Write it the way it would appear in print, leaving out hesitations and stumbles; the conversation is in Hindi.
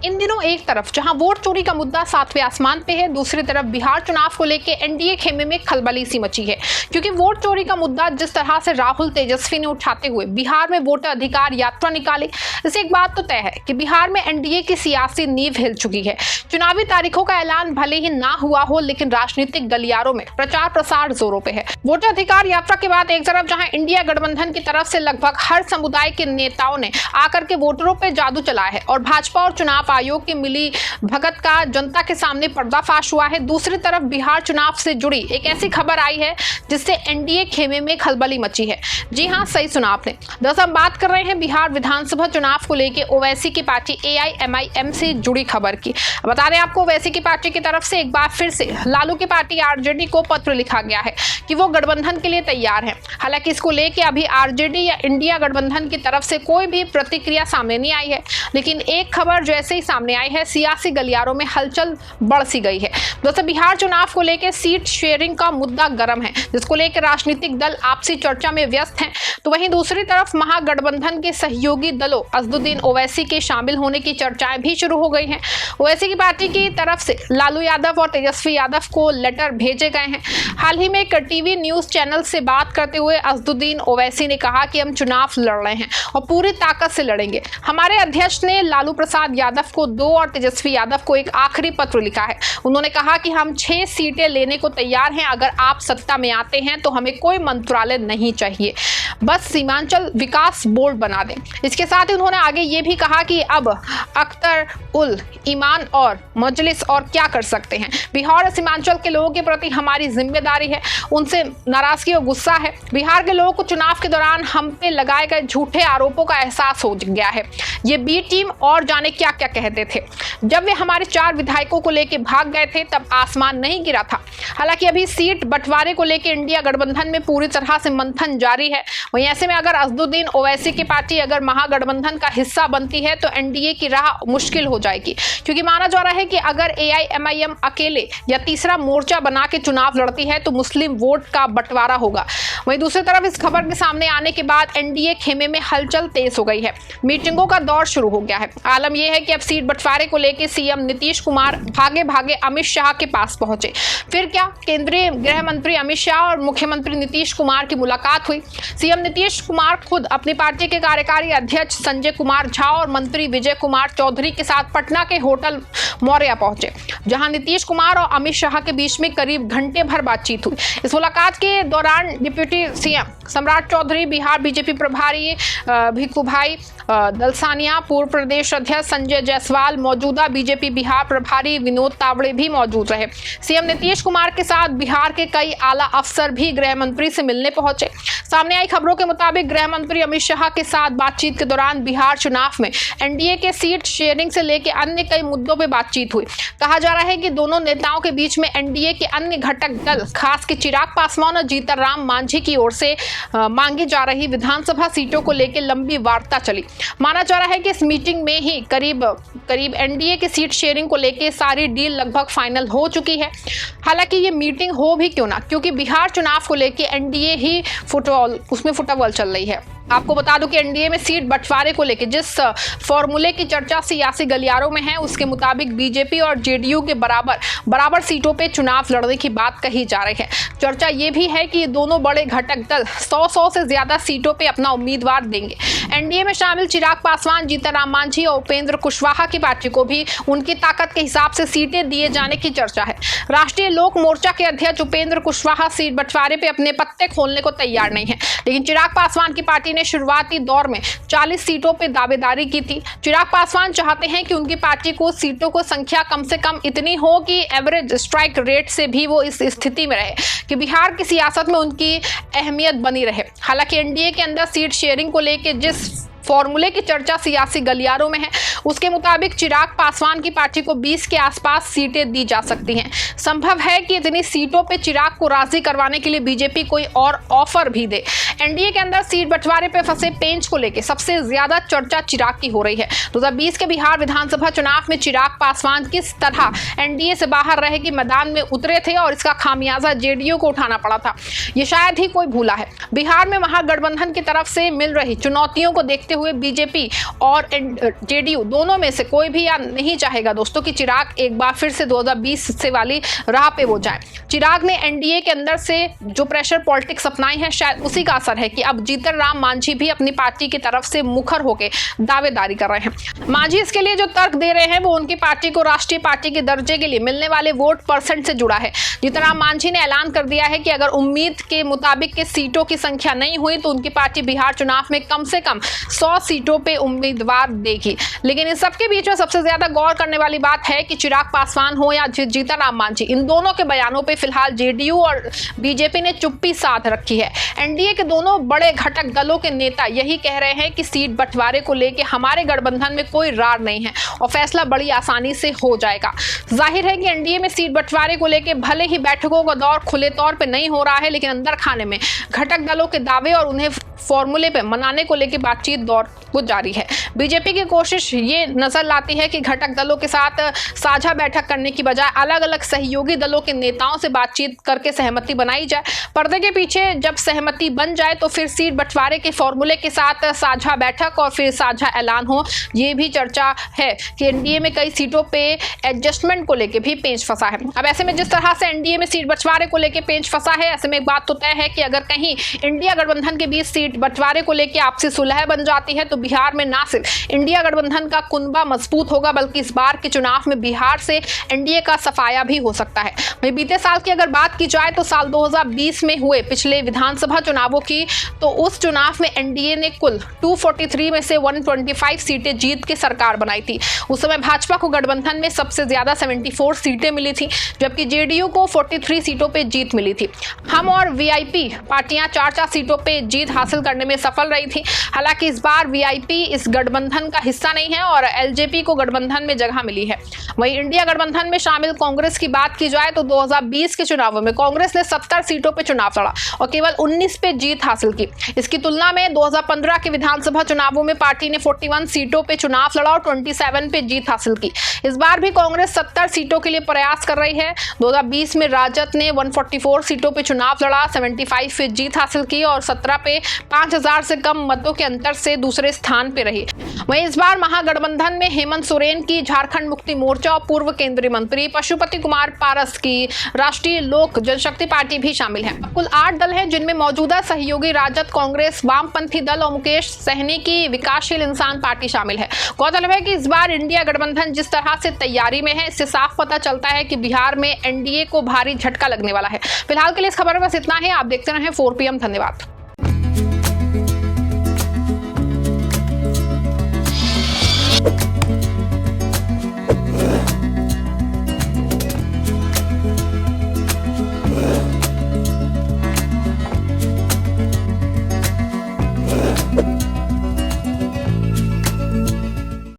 इन दिनों एक तरफ जहां वोट चोरी का मुद्दा सातवें आसमान पे है, दूसरी तरफ बिहार चुनाव को लेकर एनडीए खेमे में खलबली सी मची है। क्योंकि वोट चोरी का मुद्दा जिस तरह से राहुल तेजस्वी ने उठाते हुए बिहार में वोटर अधिकार यात्रा निकाली, इससे एक बात तो तय है कि बिहार में एनडीए की सियासी नींव हिल चुकी है। चुनावी तारीखों का ऐलान भले ही ना हुआ हो, लेकिन राजनीतिक गलियारों में प्रचार प्रसार जोरों पे है। वोटर अधिकार यात्रा के बाद एक तरफ जहां इंडिया गठबंधन की तरफ से लगभग हर समुदाय के नेताओं ने आकर के वोटरों पे जादू चलाया है और भाजपा और चुनाव आयोग की मिली भगत का जनता के सामने पर्दाफाश हुआ है, दूसरी तरफ बिहार चुनाव से जुड़ी एक ऐसी खबर आई है जिससे एनडीए खेमे में खलबली मची है। जी हां, सही सुना आपने। दरअसल हम बात कर रहे हैं बिहार विधानसभा चुनाव को लेकर ओवैसी की पार्टी एआईएमआईएम से जुड़ी खबर की। बता दें आपको, ओवैसी की पार्टी की तरफ से एक बार फिर से लालू की पार्टी आरजेडी को पत्र लिखा गया है कि वो गठबंधन के लिए तैयार है। हालांकि इसको लेकर अभी आरजेडी या इंडिया गठबंधन की तरफ से कोई भी प्रतिक्रिया सामने नहीं आई है, लेकिन एक खबर जैसे ही सामने आई है, सियासी गलियारों में हलचल बढ़ सी गई है। दोस्तों, बिहार चुनाव को लेकर सीट शेयरिंग का मुद्दा गर्म है, जिसको लेकर राजनीतिक दल आपसी चर्चा में व्यस्त हैं। तो वहीं दूसरी तरफ महागठबंधन के सहयोगी दलों अजदुद्दीन ओवैसी के शामिल होने की चर्चाएं भी शुरू हो गई हैं। ओवैसी की पार्टी की तरफ से लालू यादव और तेजस्वी यादव को लेटर भेजे गए हैं। हाल ही में एक टीवी न्यूज चैनल से बात करते हुए अजदुद्दीन ओवैसी ने कहा कि हम चुनाव लड़ रहे हैं और पूरी ताकत से लड़ेंगे। हमारे अध्यक्ष ने लालू प्रसाद यादव को 2 और तेजस्वी यादव को एक आखिरी पत्र लिखा है। उन्होंने कहा कि हम 6 सीटें लेने को तैयार हैं, अगर आप सत्ता में आते हैं तो हमें कोई मंत्रालय नहीं चाहिए, बस सीमांचल विकास बोर्ड बना दें। इसके साथ ही उन्होंने आगे ये भी कहा कि अब अख्तर उल ईमान और मजलिस और क्या कर सकते हैं। बिहार और सीमांचल के लोगों के प्रति हमारी जिम्मेदारी है, उनसे नाराजगी और गुस्सा है। बिहार के लोगों को चुनाव के दौरान हम पे लगाए गए झूठे आरोपों का एहसास हो गया है। ये बी टीम और जाने क्या क्या कहते थे। जब वे हमारे 4 विधायकों को लेकर भाग गए थे तब आसमान नहीं गिरा था। हालांकि अभी सीट बंटवारे को लेकर इंडिया गठबंधन में पूरी तरह से मंथन जारी है। वहीं ऐसे में अगर अजदुद्दीन ओवैसी की पार्टी अगर महागठबंधन का हिस्सा बनती है तो एनडीए की राह मुश्किल हो जाएगी, क्योंकि माना जा रहा है कि अगर एआईएमआईएम अकेले या तीसरा मोर्चा बना के चुनाव लड़ती है तो मुस्लिम वोट का बंटवारा होगा। वहीं दूसरी तरफ इस खबर के सामने आने के बाद एनडीए खेमे में हलचल तेज हो गई है, मीटिंगों का दौर शुरू हो गया है। आलम यह है कि अब सीट बंटवारे को लेकर सीएम नीतीश कुमार भागे भागे अमित शाह के पास पहुंचे। फिर क्या, केंद्रीय गृह मंत्री अमित शाह और मुख्यमंत्री नीतीश कुमार की मुलाकात हुई। सीएम नीतीश कुमार खुद अपनी पार्टी के कार्यकारी अध्यक्ष संजय कुमार झा और मंत्री विजय कुमार चौधरी के साथ पटना के होटल मौर्या पहुंचे, जहां नीतीश कुमार और अमित शाह के बीच में करीब घंटे भर बातचीत हुई। इस मुलाकात के दौरान डिप्टी सीएम सम्राट चौधरी, बिहार बीजेपी प्रभारी भिक्खू भाई दलसानिया, पूर्व प्रदेश अध्यक्ष संजय जायसवाल, मौजूदा बीजेपी बिहार प्रभारी विनोद तावड़े भी मौजूद रहे। सीएम नीतीश कुमार के साथ बिहार के कई आला अफसर भी गृह मंत्री से मिलने पहुंचे। सामने आई खबरों के मुताबिक गृह मंत्री अमित शाह के साथ बातचीत के दौरान बिहार चुनाव में एनडीए के सीट शेयरिंग से लेकर अन्य कई मुद्दों पर बातचीत हुई। कहा जा रहा है कि दोनों नेताओं के बीच में एनडीए के अन्य घटक दल, खास के चिराग पासवान और जीतनराम मांझी की ओर से मांगी जा रही विधानसभा सीटों को लेकर लंबी वार्ता चली। माना जा रहा है कि इस मीटिंग में ही करीब एनडीए की सीट शेयरिंग को लेकर सारी डील लगभग फाइनल हो चुकी है। हालांकि ये मीटिंग हो भी क्यों ना, क्योंकि बिहार चुनाव को लेकर एनडीए ही फुटबॉल चल रही है। आपको बता दूं कि एनडीए में सीट बंटवारे को लेकर जिस फॉर्मूले की चर्चा सियासी गलियारों में है, उसके मुताबिक बीजेपी और जेडीयू के बराबर सीटों पे चुनाव लड़ने की बात कही जा रही है। चर्चा ये भी है कि ये दोनों बड़े घटक दल 100 से ज्यादा सीटों पे अपना उम्मीदवार देंगे। एनडीए में शामिल चिराग पासवान, जीतनराम मांझी और उपेंद्र कुशवाहा की पार्टी को भी उनकी ताकत के हिसाब से सीटें दिए जाने की चर्चा है। राष्ट्रीय लोक मोर्चा के अध्यक्ष उपेंद्र कुशवाहा सीट बंटवारे पे अपने पत्ते खोलने को तैयार नहीं है, लेकिन चिराग पासवान की पार्टी ने शुरुआती दौर में 40 सीटों पे दावेदारी की थी। चिराग पासवान चाहते हैं कि उनकी पार्टी को सीटों को संख्या कम से कम इतनी हो कि एवरेज स्ट्राइक रेट से भी वो इस स्थिति में रहे कि बिहार की सियासत में उनकी अहमियत बनी रहे। हालांकि एनडीए के अंदर सीट शेयरिंग को लेकर जिस फॉर्मूले की चर्चा सियासी गलियारों में है, उसके मुताबिक चिराग पासवान की पार्टी को 20 के आसपास सीटें दी जा सकती हैं। संभव है कि इतनी सीटों पे चिराग को राजी करवाने के लिए बीजेपी कोई और ऑफर भी दे। एनडीए के अंदर सीट बंटवारे पे फंसे पेंच को लेकर सबसे ज्यादा चर्चा चिराग की हो रही है। 2020 के बिहार विधानसभा चुनाव में चिराग पासवान किस तरह एनडीए से बाहर रहे कि मैदान में उतरे थे और इसका खामियाजा जेडीयू को उठाना पड़ा था, ये शायद ही कोई भूला है। बिहार में महागठबंधन की तरफ से मिल रही चुनौतियों को देखते हुए बीजेपी और जेडीयू दोनों में से कोई भी या नहीं चाहेगा दोस्तों कि चिराग एक बार फिर से 2020 से वाली राह पे वो जाए। चिराग ने एनडीए के अंदर से जो प्रेशर पॉलिटिक्स अपनाई है, शायद उसी का असर है कि अब जीतन राम मांझी भी अपनी पार्टी की तरफ से मुखर होकर दावेदारी कर रहे हैं। मांझी इसके लिए जो तर्क दे रहे हैं वो उनकी पार्टी को राष्ट्रीय पार्टी के दर्जे के लिए मिलने वाले वोट परसेंट से जुड़ा है। जीतन राम मांझी ने ऐलान कर दिया है कि अगर उम्मीद के मुताबिक के सीटों की संख्या नहीं हुई तो उनकी पार्टी बिहार चुनाव में कम से कम 100 सीटों पे उम्मीदवार देगी। लेकिन इन सबके बीच में सबसे ज्यादा गौर करने वाली बात है कि चिराग पासवान हो या जीतन राम मांझी, इन दोनों के बयानों पे फिलहाल जेडीयू और बीजेपी ने चुप्पी साध रखी है। एनडीए के दोनों बड़े घटक दलों के नेता यही कह रहे हैं कि सीट बंटवारे को लेकर हमारे गठबंधन में कोई रार नहीं है और फैसला बड़ी आसानी से हो जाएगा। जाहिर है कि एनडीए में सीट बंटवारे को लेकर भले ही बैठकों का दौर खुले तौर पे नहीं हो रहा है, लेकिन अंदर खाने में घटक दलों के दावे और उन्हें फॉर्मूले पे मनाने को लेकर बातचीत दौर वो जारी है। बीजेपी की कोशिश ये नजर लाती है कि घटक दलों के साथ साझा बैठक करने की बजाय अलग अलग सहयोगी दलों के नेताओं से बातचीत करके सहमति बनाई जाए। पर्दे के पीछे जब सहमति बन जाए तो फिर सीट बंटवारे के फॉर्मूले के साथ साझा बैठक और फिर साझा ऐलान हो। ये भी चर्चा है कि एनडीए में कई सीटों पे एडजस्टमेंट को लेकर भी पेंच फंसा है। अब ऐसे में जिस तरह से एनडीए में सीट बंटवारे को लेकर पेंच फंसा है, ऐसे में एक बात तो तय है कि अगर कहीं इंडिया गठबंधन के बीच सीट बंटवारे को लेकर आपसी सुलह बन जाती है तो बिहार में ना सिर्फ इंडिया गठबंधन का कुनबा मजबूत होगा, बल्कि इस बार के चुनाव में बिहार से एनडीए का सफाया भी हो सकता है। वहीं बीते साल की अगर बात की जाए तो साल 2020 में हुए पिछले विधानसभा चुनावों की, तो उस चुनाव में एनडीए ने कुल 243 में से 125 सीटें जीत के सरकार बनाई थी। उस समय भाजपा को गठबंधन में सबसे ज्यादा 74 सीटें मिली थी, जबकि जेडीयू को 43 सीटों पे जीत मिली थी। हम और वीआईपी पार्टियां 4-4 सीटों पे जीत हासिल करने में सफल रही थी। हालांकि इस बार वीआईपी इस गठबंधन का हिस्सा नहीं है और एलजेपी को गठबंधन में जगह मिली है। वहीं इंडिया गठबंधन में शामिल कांग्रेस की बात की जाए तो 2020 के चुनावों में कांग्रेस ने 70 सीटों पे चुनाव लड़ा और केवल 19 पे जीत हासिल की। इसकी तुलना में 2015 के विधानसभा चुनावों में पार्टी ने 41 सीटों पे चुनाव लड़ा और 27 पे जीत हासिल की। इस बार भी कांग्रेस 70 सीटों के लिए प्रयास कर रही है। 2020 में राजद ने 144 सीटों पे चुनाव लड़ा, 75 पे जीत हासिल की और 17 पे 5000 से कम मतों के अंतर से दूसरे स्थान पे रही। वहीं इस बार महागठबंधन में हेमंत सोरेन की झारखंड मुक्ति मोर्चा और पूर्व केंद्रीय मंत्री पशुपति कुमार पारस की राष्ट्रीय लोक जनशक्ति पार्टी भी शामिल है। कुल 8 दल हैं जिनमें मौजूदा सहयोगी राजद, कांग्रेस, वामपंथी दल और मुकेश सहनी की विकासशील इंसान पार्टी शामिल है। गौरतलब है कि इस बार इंडिया गठबंधन जिस तरह से तैयारी में है, इससे साफ पता चलता है कि बिहार में एनडीए को भारी झटका लगने वाला है। फिलहाल के लिए इस खबर में बस इतना ही। आप देखते रहें 4PM। धन्यवाद।